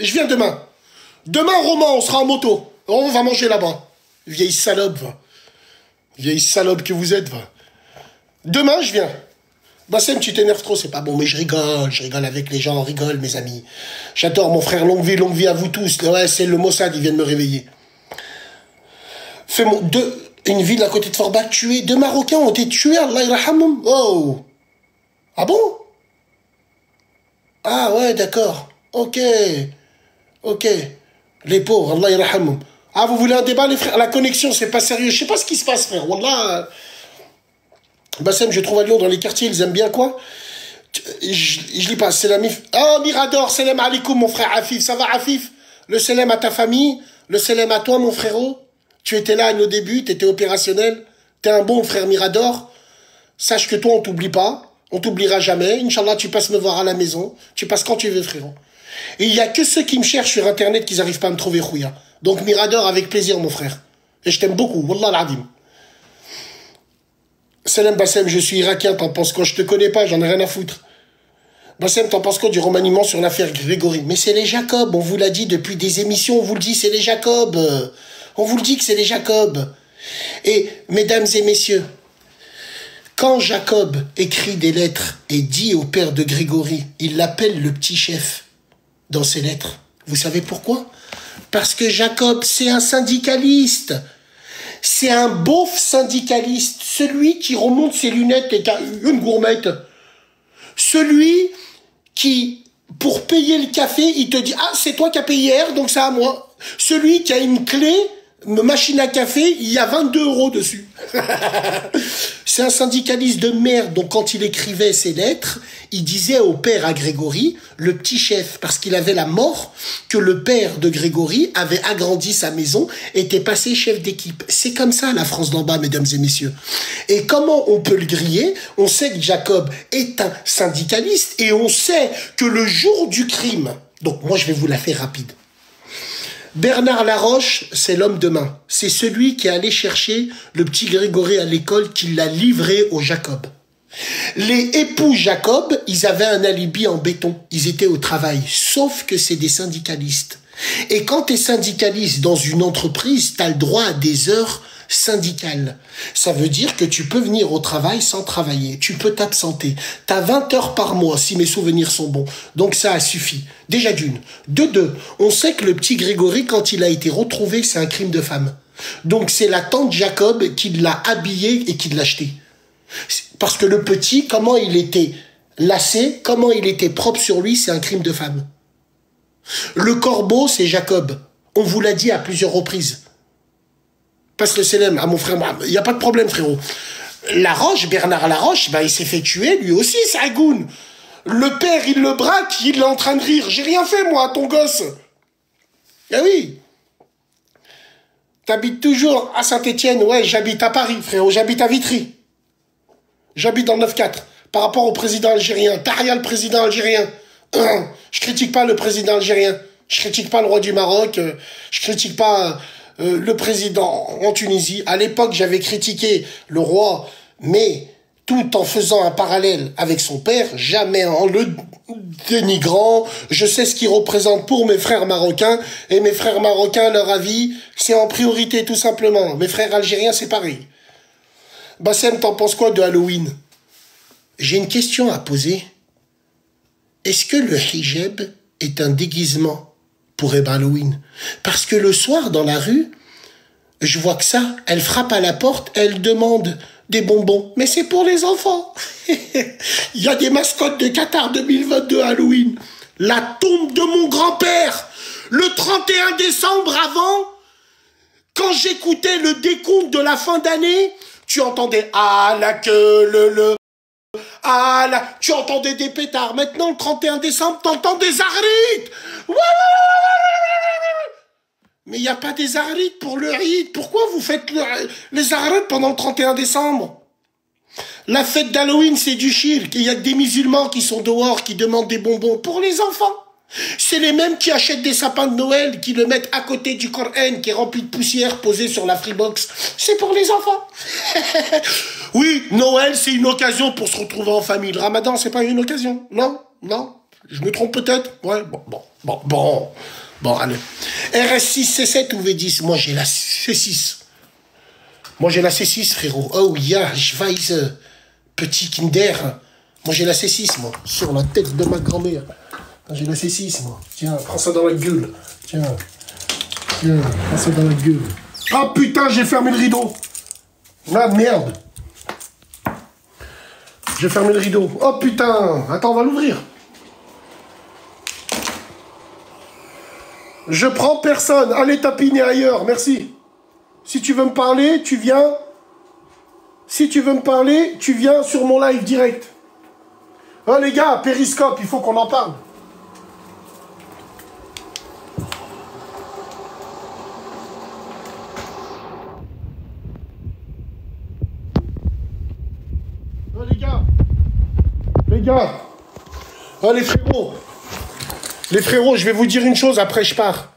Je viens demain. Demain, Romain, on sera en moto. On va manger là-bas. Vieille salope, va. Vieille salope que vous êtes, va. Demain, je viens. Bassem, tu t'énerves trop, c'est pas bon, mais je rigole avec les gens, on rigole, mes amis. J'adore mon frère, longue vie à vous tous. Ouais, c'est le Mossad, il vient de me réveiller. Fais-moi une ville à côté de Forbach tuée. 2 Marocains ont été tués, Allah yarhamoum. Oh. Ah bon? Ah ouais, d'accord. Ok. Les pauvres, Allah yarhamoum. Ah, vous voulez un débat, les frères? La connexion, c'est pas sérieux. Je sais pas ce qui se passe, frère. Wallah. Bassem, je trouve à Lyon, dans les quartiers, ils aiment bien quoi? Je lis pas, c'est la mif. Oh, Mirador, salam alaikum, mon frère Afif. Ça va, Afif? Le salam à ta famille, le salam à toi, mon frérot. Tu étais là au début, tu étais opérationnel. T'es un bon frère Mirador. Sache que toi, on t'oublie pas. On t'oubliera jamais. Inch'Allah, tu passes me voir à la maison. Tu passes quand tu veux, frérot. Et il y a que ceux qui me cherchent sur Internet qui n'arrivent pas à me trouver, Khouya. Donc, Mirador, avec plaisir, mon frère. Et je t'aime beaucoup. Wallah al-Adim. Salam Bassem, je suis irakien, t'en penses quoi? Je te connais pas, j'en ai rien à foutre. Bassem, t'en penses quoi du remaniement sur l'affaire Grégory? Mais c'est les Jacob, on vous l'a dit depuis des émissions, on vous le dit, c'est les Jacob. On vous le dit que c'est les Jacob. Et, mesdames et messieurs, quand Jacob écrit des lettres et dit au père de Grégory, il l'appelle le petit chef dans ses lettres. Vous savez pourquoi? Parce que Jacob, c'est un syndicaliste. C'est un beauf syndicaliste, celui qui remonte ses lunettes et qui a une gourmette. Celui qui, pour payer le café, il te dit « Ah, c'est toi qui as payé hier, donc c'est à moi. » Celui qui a une clé, machine à café, il y a 22 € dessus. C'est un syndicaliste de merde. Donc quand il écrivait ses lettres, il disait au père à Grégory, le petit chef, parce qu'il avait la mort, que le père de Grégory avait agrandi sa maison, était passé chef d'équipe. C'est comme ça la France d'en bas, mesdames et messieurs. Et comment on peut le griller? On sait que Jacob est un syndicaliste et on sait que le jour du crime, donc moi je vais vous la faire rapide, Bernard Laroche, c'est l'homme de main. C'est celui qui est allé chercher le petit Grégory à l'école, qui l'a livré au Jacob. Les époux Jacob, ils avaient un alibi en béton. Ils étaient au travail. Sauf que c'est des syndicalistes. Et quand tu es syndicaliste dans une entreprise, tu as le droit à des heures syndicales. Ça veut dire que tu peux venir au travail sans travailler. Tu peux t'absenter. Tu as 20 heures par mois, si mes souvenirs sont bons. Donc ça a suffi. Déjà d'une. De deux, on sait que le petit Grégory, quand il a été retrouvé, c'est un crime de femme. Donc c'est la tante Jacob qui l'a habillé et qui l'a acheté. Parce que le petit, comment il était lacé, comment il était propre sur lui, c'est un crime de femme. Le corbeau, c'est Jacob. On vous l'a dit à plusieurs reprises. Passe le célèbre à mon frère. Il n'y a pas de problème, frérot. Laroche, Bernard Laroche, il s'est fait tuer, lui aussi, c'est un goon. Le père, il le braque, il est en train de rire. J'ai rien fait, moi, à ton gosse. Eh oui. T'habites toujours à Saint-Étienne? Ouais, j'habite à Paris, frérot. J'habite à Vitry. J'habite dans le 9-4. Par rapport au président algérien. Tahria, le président algérien. Je critique pas le président algérien. Je critique pas le roi du Maroc. Je critique pas le président en Tunisie. À l'époque, j'avais critiqué le roi, mais tout en faisant un parallèle avec son père, jamais en le dénigrant. Je sais ce qu'il représente pour mes frères marocains, et mes frères marocains, leur avis, c'est en priorité, tout simplement. Mes frères algériens, c'est pareil. Bassem, t'en penses quoi de Halloween? J'ai une question à poser. Est-ce que le hijab est un déguisement pour Halloween? Parce que le soir, dans la rue, je vois que ça, elle frappe à la porte, elle demande des bonbons. Mais c'est pour les enfants. Il y a des mascottes de Qatar 2022 Halloween. La tombe de mon grand-père. Le 31 décembre avant, quand j'écoutais le décompte de la fin d'année, tu entendais « Ah, la queue, le... » Ah là, tu entendais des pétards. Maintenant, le 31 décembre, t'entends des arlites. Mais il n'y a pas des arlites pour le rite. Pourquoi vous faites les arlites pendant le 31 décembre? La fête d'Halloween, c'est du shirk. Il y a que des musulmans qui sont dehors, qui demandent des bonbons pour les enfants. C'est les mêmes qui achètent des sapins de Noël, qui le mettent à côté du Coran, qui est rempli de poussière, posé sur la Freebox. C'est pour les enfants. Oui, Noël, c'est une occasion pour se retrouver en famille. Le Ramadan, c'est pas une occasion. Non, non. Je me trompe peut-être? Ouais, bon, allez. RS6, C7 ou V10? Moi, j'ai la C6. Moi, j'ai la C6, frérot. Oh, yeah, je weiß, petit Kinder. Moi, j'ai la C6, moi. Sur la tête de ma grand-mère. J'ai la C6, moi. Tiens, prends ça dans la gueule. Tiens, prends ça dans la gueule. Ah, putain, j'ai fermé le rideau. Ah, merde. J'ai fermé le rideau. Oh, putain. Attends, on va l'ouvrir. Je prends personne. Allez tapiner ailleurs. Merci. Si tu veux me parler, tu viens. Si tu veux me parler, tu viens sur mon live direct. Oh les gars, Périscope, il faut qu'on en parle. Oh les gars. Oh les frérots. Les frérots, je vais vous dire une chose, après je pars.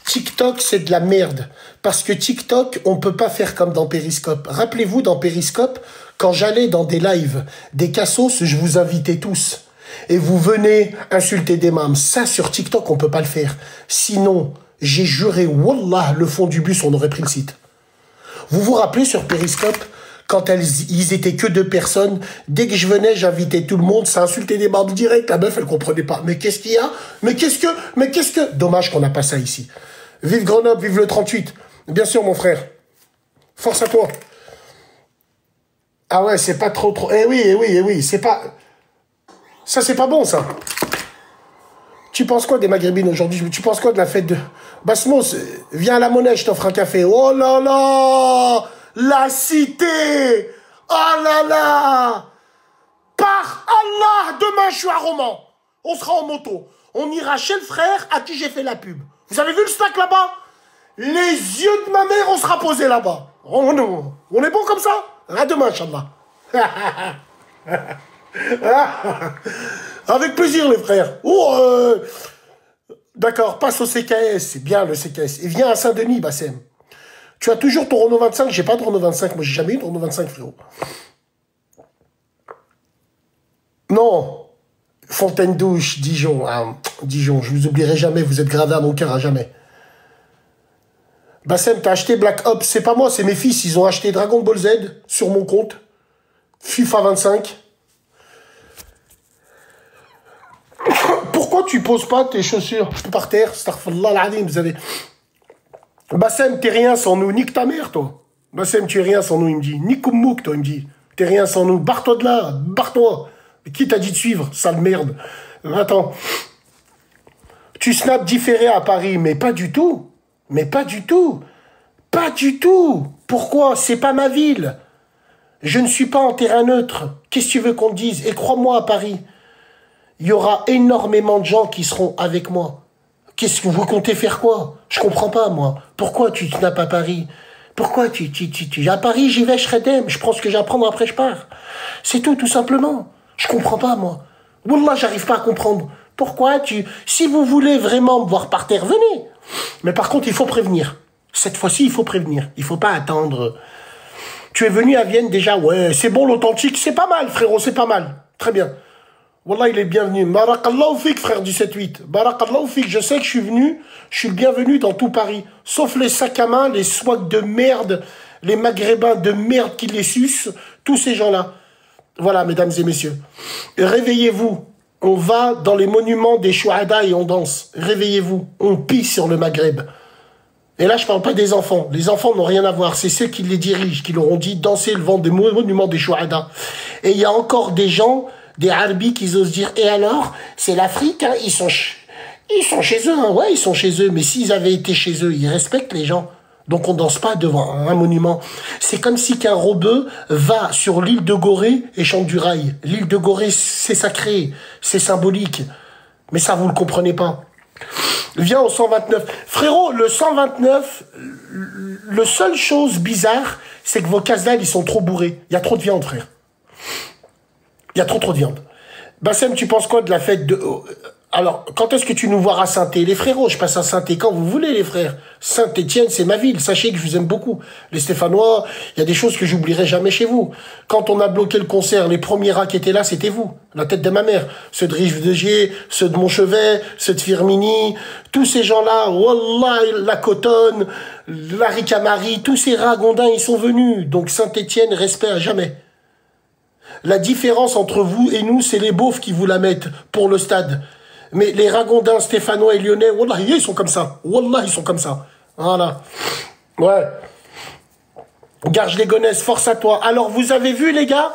TikTok, c'est de la merde. Parce que TikTok, on ne peut pas faire comme dans Periscope. Rappelez-vous, dans Periscope, quand j'allais dans des lives, des cassos, je vous invitais tous. Et vous venez insulter des mâmes. Ça, sur TikTok, on ne peut pas le faire. Sinon, j'ai juré, wallah, le fond du bus, on aurait pris le site. Vous vous rappelez sur Periscope, quand ils étaient que 2 personnes, dès que je venais, j'invitais tout le monde, ça insultait des mâmes direct. La meuf, elle comprenait pas. Mais qu'est-ce qu'il y a? Mais qu'est-ce que... Dommage qu'on n'a pas ça ici. Vive Grenoble, vive le 38. Bien sûr, mon frère. Force à toi. Ah ouais, c'est pas trop... Eh oui, c'est pas... Ça, c'est pas bon, ça. Tu penses quoi des Maghrébines aujourd'hui? Tu penses quoi de la fête de... Basmos, viens à la Monnaie, je t'offre un café. Oh là là! La cité! Oh là là! Par Allah! Demain, je suis à Romans. On sera en moto. On ira chez le frère à qui j'ai fait la pub. Vous avez vu le stack là-bas? Les yeux de ma mère, on sera posé là-bas. On est bon comme ça? À demain, Inch'Allah. Avec plaisir, les frères. Oh, d'accord, passe au CKS. C'est bien, le CKS. Et viens à Saint-Denis, Bassem. Tu as toujours ton Renault 25. J'ai pas de Renault 25. Moi, j'ai jamais eu de Renault 25, frérot. Non. Fontaine-Douche, Dijon. Ah, Dijon, je vous oublierai jamais. Vous êtes gravé à mon cœur à jamais. Bassem, t'as acheté Black Ops. C'est pas moi, c'est mes fils. Ils ont acheté Dragon Ball Z sur mon compte. FIFA 25. Pourquoi tu poses pas tes chaussures par terre? Astaghfirullah al-Azim, vous avez... Bassem, t'es rien sans nous. Nique ta mère, toi. Bassem, tu es rien sans nous, il me dit. Nique Mouk, toi, il me dit. T'es rien sans nous. Barre-toi de là. Barre-toi. Mais qui t'a dit de suivre, sale merde? Attends. Tu snaps différé à Paris, mais pas du tout. Mais pas du tout. Pas du tout. Pourquoi? C'est pas ma ville. Je ne suis pas en terrain neutre. Qu'est-ce que tu veux qu'on te dise? Et crois-moi, à Paris, il y aura énormément de gens qui seront avec moi. Qu'est-ce que vous comptez faire quoi? Je comprends pas, moi. Pourquoi tu n'as pas Paris? Pourquoi tu... À Paris, j'y vais, je redem. Je prends ce que j'apprends, après je pars. C'est tout simplement. Je comprends pas, moi. Wallah, j'arrive pas à comprendre. Pourquoi tu... Si vous voulez vraiment me voir par terre, venez. Mais par contre, il faut prévenir. Cette fois-ci, il faut prévenir. Il faut pas attendre. Tu es venu à Vienne déjà? Ouais, c'est bon, l'authentique. C'est pas mal, frérot, c'est pas mal. Très bien. Wallah, il est bienvenu. Barakallahu fik, frère du 7-8. Barakallahu fik. Je sais que je suis venu. Je suis le bienvenu dans tout Paris. Sauf les sacs à main, les swags de merde, les maghrébins de merde qui les sucent. Tous ces gens-là. Voilà, mesdames et messieurs. Réveillez-vous. On va dans les monuments des Chouhada et on danse. Réveillez-vous. On pisse sur le Maghreb. Et là, je parle pas des enfants. Les enfants n'ont rien à voir. C'est ceux qui les dirigent, qui leur ont dit danser le vent des monuments des Chouhada. Et il y a encore des gens... Des Arbis qui osent dire, et alors, c'est l'Afrique, hein, ils sont chez eux, hein, ouais, ils sont chez eux, mais s'ils avaient été chez eux, ils respectent les gens. Donc on danse pas devant un monument. C'est comme si qu'un robeux va sur l'île de Gorée et chante du rail. L'île de Gorée, c'est sacré, c'est symbolique. Mais ça, vous le comprenez pas. Viens au 129. Frérot, le 129, le seule chose bizarre, c'est que vos casse-dalles, ils sont trop bourrés. Il y a trop de viande, frère. Il y a trop de viande. Bassem, tu penses quoi de la fête de... Alors, quand est-ce que tu nous vois à Saint-Étienne? Les frérots, je passe à Saint-Étienne quand vous voulez, les frères. Saint-Étienne, c'est ma ville. Sachez que je vous aime beaucoup. Les Stéphanois, il y a des choses que j'oublierai jamais chez vous. Quand on a bloqué le concert, les premiers rats qui étaient là, c'était vous. La tête de ma mère. Ceux de Rive-de-Gier, ceux de Montchevet, ceux de Firmini. Tous ces gens-là, Wallah, la Cotonne, la Ricamari, tous ces ragondins, ils sont venus. Donc Saint-Étienne, respect à jamais. La différence entre vous et nous, c'est les beaufs qui vous la mettent pour le stade. Mais les ragondins stéphanois et lyonnais, wallah, ils sont comme ça. Wallah, ils sont comme ça. Voilà. Ouais. Garge les Gonesse, force à toi. Alors, vous avez vu, les gars,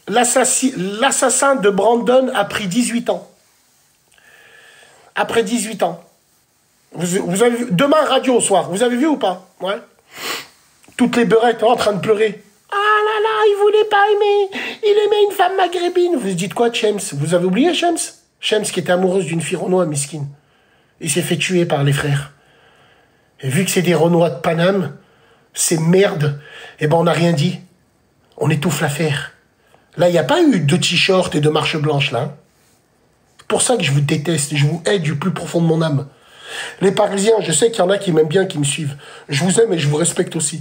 l'assassin de Brandon a pris 18 ans. Après 18 ans. Vous avez vu, demain, radio au soir. Vous avez vu ou pas? Ouais. Toutes les beurettes en train de pleurer. Ah là là, il voulait pas aimer. Il aimait une femme maghrébine. Vous dites quoi, Chems? Vous avez oublié Chems? Chems qui était amoureuse d'une fille renois, miskine. Il s'est fait tuer par les frères. Et vu que c'est des renois de Paname, c'est merde, eh ben on n'a rien dit. On étouffe l'affaire. Là, il n'y a pas eu de t-shirt et de marche blanche, là. C'est pour ça que je vous déteste, je vous hais du plus profond de mon âme. Les Parisiens, je sais qu'il y en a qui m'aiment bien, qui me suivent. Je vous aime et je vous respecte aussi.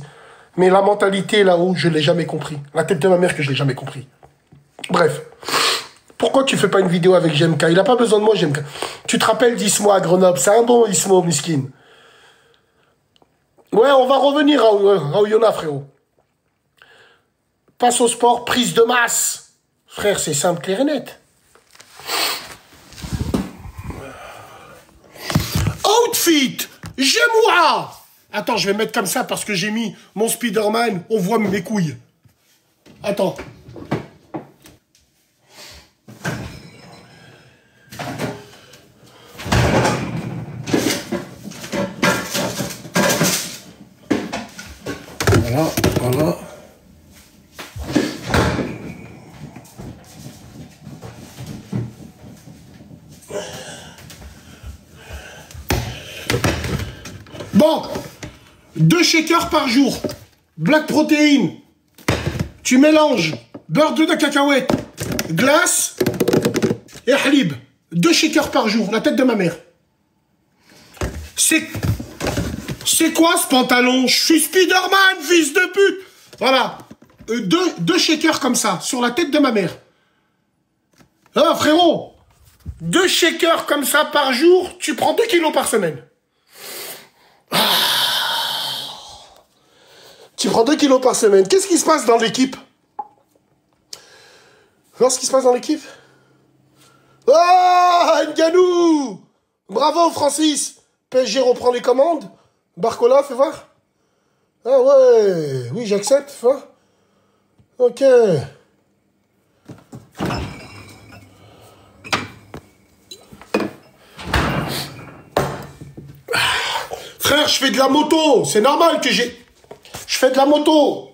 Mais la mentalité là-haut, je ne l'ai jamais compris. La tête de ma mère que je ne l'ai jamais compris. Bref. Pourquoi tu fais pas une vidéo avec GMK? Il n'a pas besoin de moi, GMK. Tu te rappelles d'Ismo à Grenoble? C'est un bon Ismo, miskin. Ouais, on va revenir à Oyonnax, frérot. Passe au sport, prise de masse. Frère, c'est simple, clair et net. Outfit, moi. Attends, je vais mettre comme ça parce que j'ai mis mon Spider-Man. On voit mes couilles. Attends. Voilà, voilà. Bon, 2 shakers par jour. Black protéine. Tu mélanges beurre de cacahuète, glace et halib. 2 shakers par jour, la tête de ma mère. C'est quoi ce pantalon? Je suis Spider-Man, fils de pute. Voilà. 2 shakers comme ça, sur la tête de ma mère. Ah, frérot. 2 shakers comme ça par jour, tu prends 2 kilos par semaine. Ah. Tu prends 2 kilos par semaine. Qu'est-ce qui se passe dans l'équipe? Ce qui se passe dans l'équipe? Ah, Nganou. Bravo, Francis. PSG reprend les commandes. Barcola, fais voir. Ah ouais, oui, j'accepte, fais voir. Ok. Frère, je fais de la moto. C'est normal que j'ai... Je fais de la moto.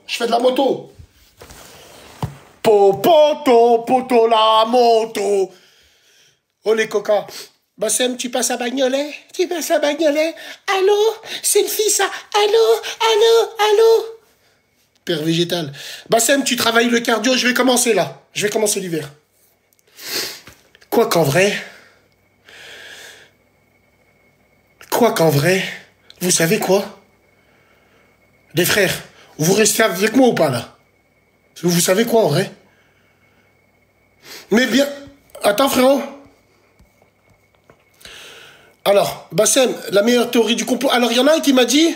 Poto, la moto. Oh, les coca. Bassem, tu passes à Bagnolet? Allô? C'est le fils, ça. Allô? Père végétal. Bassem, tu travailles le cardio, je vais commencer là. Je vais commencer l'hiver. Quoi qu'en vrai, vous savez quoi? Les frères, vous restez avec moi ou pas là? Vous savez quoi en vrai? Mais bien... Attends frérot. Alors, Bassem, la meilleure théorie du complot. Alors, il y en a un qui m'a dit,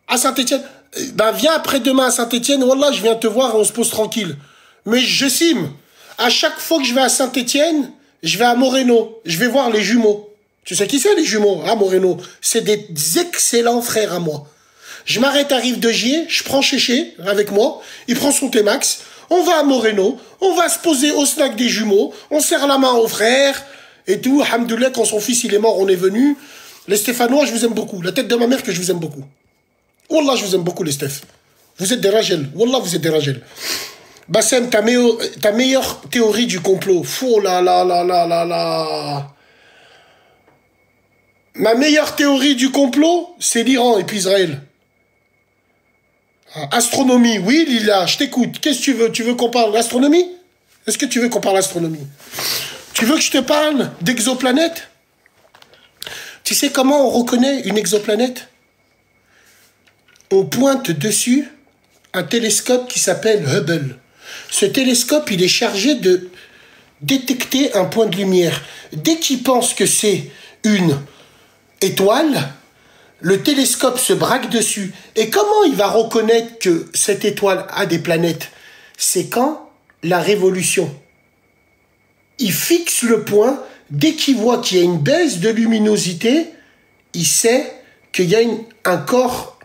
à Saint-Étienne, ben viens après-demain à Saint-Étienne, wallah, je viens te voir et on se pose tranquille. Mais je cime, à chaque fois que je vais à Saint-Étienne, je vais à Moreno, je vais voir les jumeaux. Tu sais qui c'est les jumeaux, à Moreno? C'est des excellents frères à moi. Je m'arrête à Rive-de-Gier, je prends Chéché avec moi, il prend son T-Max, on va à Moreno, on va se poser au snack des jumeaux, on serre la main aux frères, et tout, alhamdoulilah, quand son fils il est mort, on est venu. Les Stéphanois, je vous aime beaucoup. La tête de ma mère que je vous aime beaucoup. Wallah, je vous aime beaucoup les Steph. Vous êtes des ragels. Wallah, vous êtes des ragels. Bassem, ta meilleure théorie du complot. Fou là. Ma meilleure théorie du complot, c'est l'Iran et puis Israël. Astronomie, oui Lila, je t'écoute. Qu'est-ce que tu veux? Tu veux qu'on parle d'astronomie? Est-ce que tu veux qu'on parle d'astronomie? Tu veux que je te parle d'exoplanètes? Tu sais comment on reconnaît une exoplanète? On pointe dessus un télescope qui s'appelle Hubble. Ce télescope, il est chargé de détecter un point de lumière. Dès qu'il pense que c'est une étoile, le télescope se braque dessus. Et comment il va reconnaître que cette étoile a des planètes? C'est quand la révolution. Il fixe le point, dès qu'il voit qu'il y a une baisse de luminosité, il sait qu'il y a un corps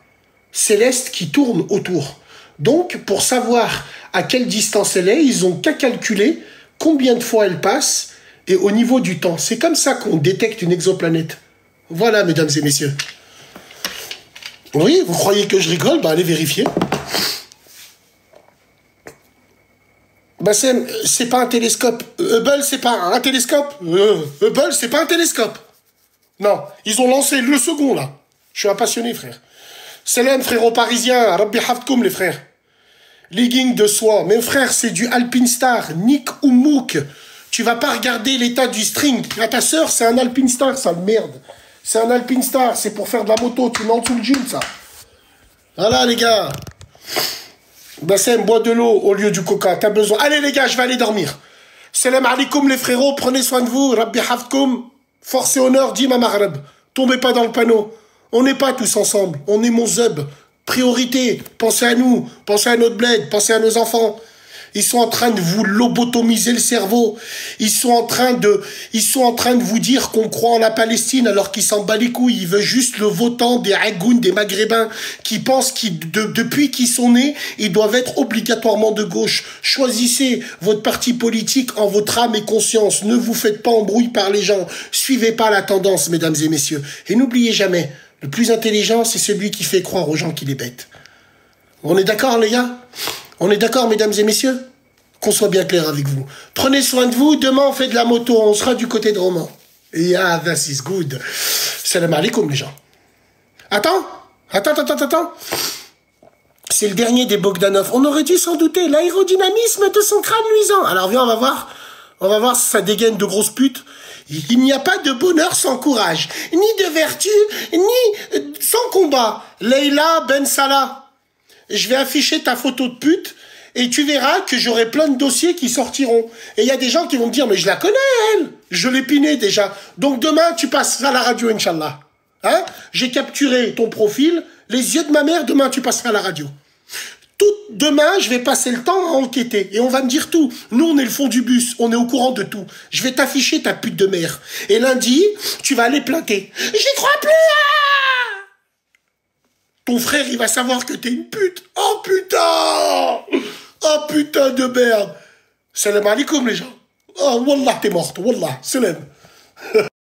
céleste qui tourne autour. Donc, pour savoir à quelle distance elle est, ils ont qu'à calculer combien de fois elle passe et au niveau du temps. C'est comme ça qu'on détecte une exoplanète. Voilà, mesdames et messieurs. Oui, vous croyez que je rigole? Bah, allez vérifier. Bah, c'est pas un télescope. Hubble, c'est pas un télescope. Hubble, c'est pas un télescope. Non, ils ont lancé le second, là. Je suis un passionné, frère. Salam, frérot parisien. Rabbi hafkoum, les frères. Legging de soie. Mais frère, c'est du Alpinestar. Nick ou Mouk. Tu vas pas regarder l'état du string. Là, ta sœur, c'est un Alpinestar, ça, merde. C'est un Alpinestar. C'est pour faire de la moto. Tu mets en dessous le jean, ça. Voilà, les gars. Bassem, bois de l'eau au lieu du coca. T'as besoin. Allez, les gars, je vais aller dormir. Salam alaikum, les frérots. Prenez soin de vous. Rabbi hafkoum. Force et honneur, dit ma Maghreb. Tombez pas dans le panneau. On n'est pas tous ensemble. On est mon zub. Priorité. Pensez à nous. Pensez à notre bled. Pensez à nos enfants. Ils sont en train de vous lobotomiser le cerveau. Ils sont en train de vous dire qu'on croit en la Palestine alors qu'ils s'en bat les couilles. Ils veulent juste le votant des Agoun, des Maghrébins, qui pensent depuis qu'ils sont nés, ils doivent être obligatoirement de gauche. Choisissez votre parti politique en votre âme et conscience. Ne vous faites pas embrouiller par les gens. Suivez pas la tendance, mesdames et messieurs. Et n'oubliez jamais, le plus intelligent, c'est celui qui fait croire aux gens qu'il est bête. On est d'accord, les gars? On est d'accord, mesdames et messieurs? Qu'on soit bien clair avec vous. Prenez soin de vous. Demain, on fait de la moto. On sera du côté de Roman. Yeah, that is good. Salam alaikum, les gens. Attends. C'est le dernier des Bogdanov. On aurait dû s'en douter. L'aérodynamisme de son crâne luisant. Alors, viens, on va voir. On va voir si ça dégaine de grosses putes. Il n'y a pas de bonheur sans courage. Ni de vertu, ni sans combat. Leïla Ben Salah. Je vais afficher ta photo de pute et tu verras que j'aurai plein de dossiers qui sortiront. Et il y a des gens qui vont me dire, mais je la connais, elle. Je l'ai pinée déjà. Donc demain, tu passeras à la radio, Inch'Allah. Hein? J'ai capturé ton profil. Les yeux de ma mère, demain, tu passeras à la radio. Demain, je vais passer le temps à enquêter. Et on va me dire tout. Nous, on est le fond du bus. On est au courant de tout. Je vais t'afficher ta pute de mère. Et lundi, tu vas aller planter. J'y crois plus, ton frère, il va savoir que t'es une pute. Oh putain! Oh putain de merde! Salam alaikum, les gens. Oh, wallah, t'es morte. Wallah, salam.